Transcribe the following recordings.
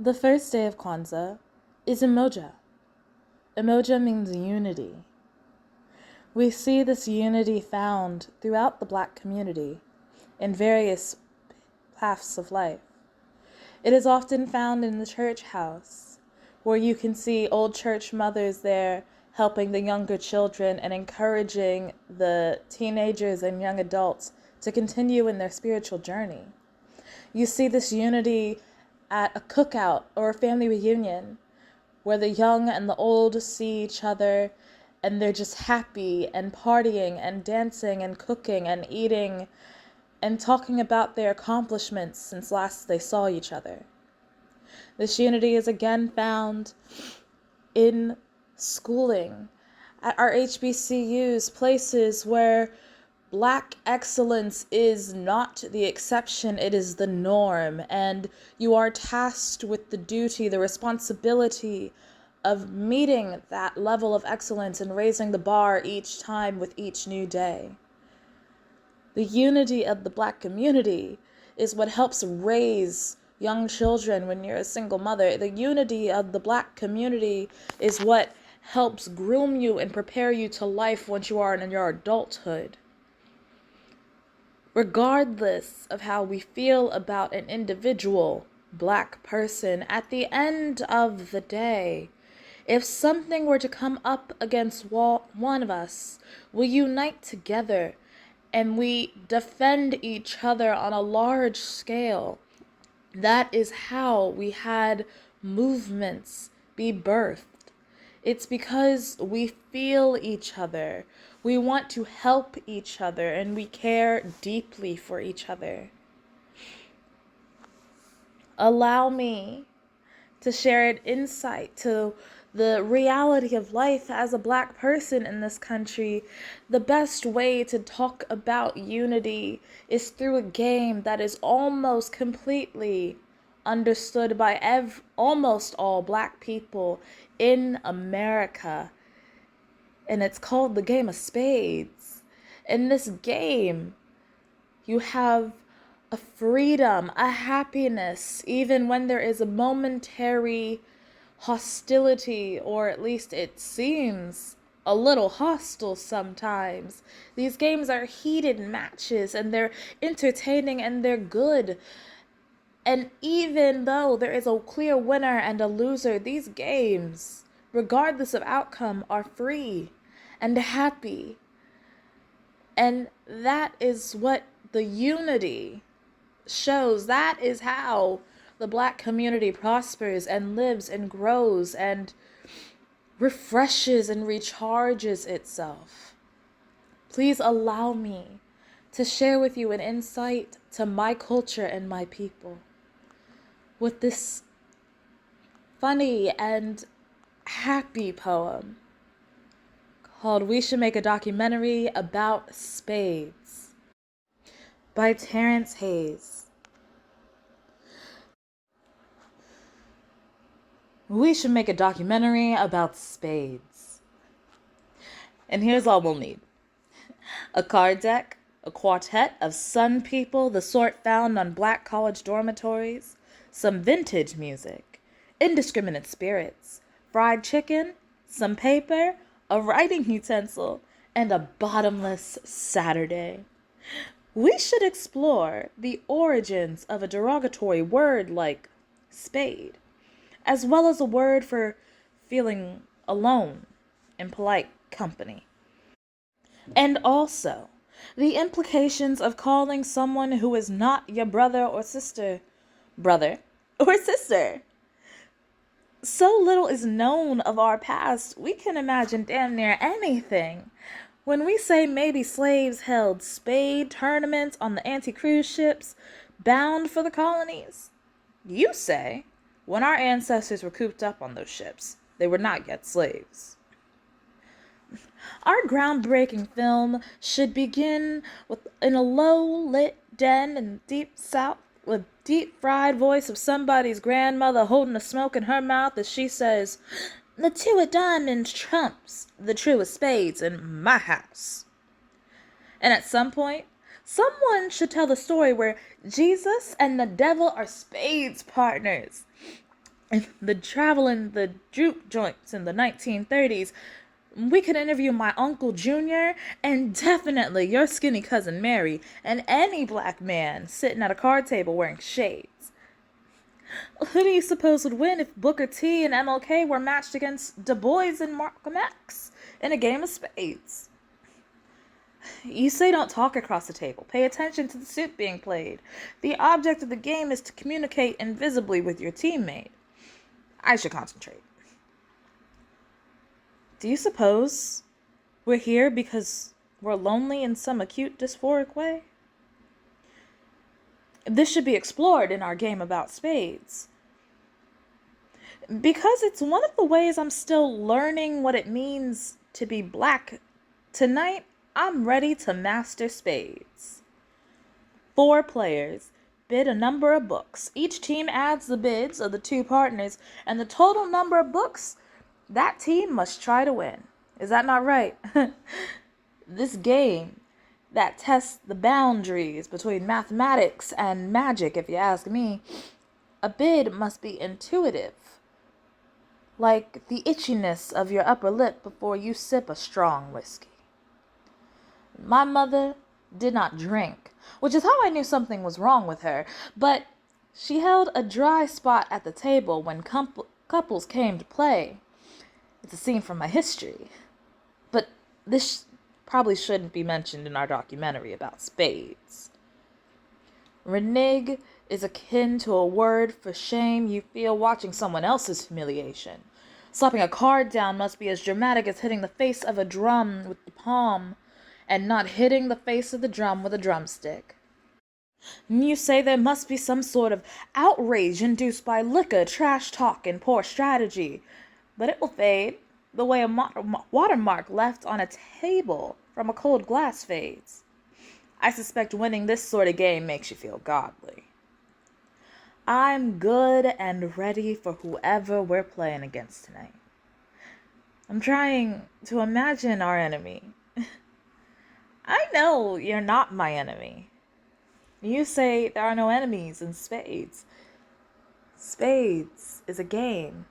The first day of Kwanzaa is Umoja. Umoja means unity. We see this unity found throughout the Black community in various paths of life. It is often found in the church house, where you can see old church mothers there helping the younger children and encouraging the teenagers and young adults to continue in their spiritual journey. You see this unity at a cookout or a family reunion, where the young and the old see each other and they're just happy and partying and dancing and cooking and eating and talking about their accomplishments since last they saw each other. This unity is again found in schooling, at our HBCUs, places where Black excellence is not the exception, it is the norm, and you are tasked with the duty, the responsibility of meeting that level of excellence and raising the bar each time with each new day. The unity of the Black community is what helps raise young children when you're a single mother. The unity of the Black community is what helps groom you and prepare you to life once you are in your adulthood. Regardless of how we feel about an individual Black person, at the end of the day, if something were to come up against one of us, we unite together and we defend each other on a large scale. That is how we had movements be birthed. It's because we feel each other. We want to help each other and we care deeply for each other. Allow me to share an insight to the reality of life as a Black person in this country. The best way to talk about unity is through a game that is almost completely understood by almost all Black people in America. And it's called the game of spades. In this game, you have a freedom, a happiness, even when there is a momentary hostility, or at least it seems a little hostile sometimes. These games are heated matches and they're entertaining and they're good. And even though there is a clear winner and a loser, these games, regardless of outcome, are free and happy. And that is what the unity shows. That is how the Black community prospers and lives and grows and refreshes and recharges itself. Please allow me to share with you an insight to my culture and my people with this funny and happy poem called "We Should Make a Documentary About Spades" by Terrence Hayes. We should make a documentary about spades. And here's all we'll need: a card deck, a quartet of sun people, the sort found on Black college dormitories, some vintage music, indiscriminate spirits, fried chicken, some paper, a writing utensil, and a bottomless Saturday. We should explore the origins of a derogatory word like spade, as well as a word for feeling alone in polite company. And also, the implications of calling someone who is not your brother or sister. So little is known of our past, we can imagine damn near anything. When we say maybe slaves held spade tournaments on the anti-cruise ships bound for the colonies, you say, when our ancestors were cooped up on those ships, they were not yet slaves. Our groundbreaking film should begin in a low-lit den in the deep south with deep-fried voice of somebody's grandmother holding a smoke in her mouth as she says, "The two of diamonds trumps the true of spades in my house." And at some point, someone should tell the story where Jesus and the devil are spades partners. and the traveling the juke joints in the 1930s, we could interview my Uncle Junior and definitely your skinny cousin Mary and any black man sitting at a card table wearing shades. Who do you suppose would win if Booker T and MLK were matched against Du Bois and Malcolm X in a game of spades? You say don't talk across the table. Pay attention to the suit being played. The object of the game is to communicate invisibly with your teammate. I should concentrate. Do you suppose we're here because we're lonely in some acute dysphoric way? This should be explored in our game about spades. Because it's one of the ways I'm still learning what it means to be black. Tonight, I'm ready to master spades. 4 players bid a number of books. Each team adds the bids of the 2 partners, and the total number of books that team must try to win. Is that not right? This game that tests the boundaries between mathematics and magic, if you ask me, a bid must be intuitive, like the itchiness of your upper lip before you sip a strong whiskey. My mother did not drink, which is how I knew something was wrong with her, but she held a dry spot at the table when couples came to play. It's a scene from my history, but this probably shouldn't be mentioned in our documentary about spades. Renege is akin to a word for shame you feel watching someone else's humiliation. Slapping a card down must be as dramatic as hitting the face of a drum with the palm and not hitting the face of the drum with a drumstick. You say there must be some sort of outrage induced by liquor, trash talk, and poor strategy, but it will fade the way a watermark left on a table from a cold glass fades. I suspect winning this sort of game makes you feel godly. I'm good and ready for whoever we're playing against tonight. I'm trying to imagine our enemy. I know you're not my enemy. You say there are no enemies in spades. Spades is a game.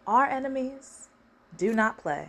Our enemies do not play.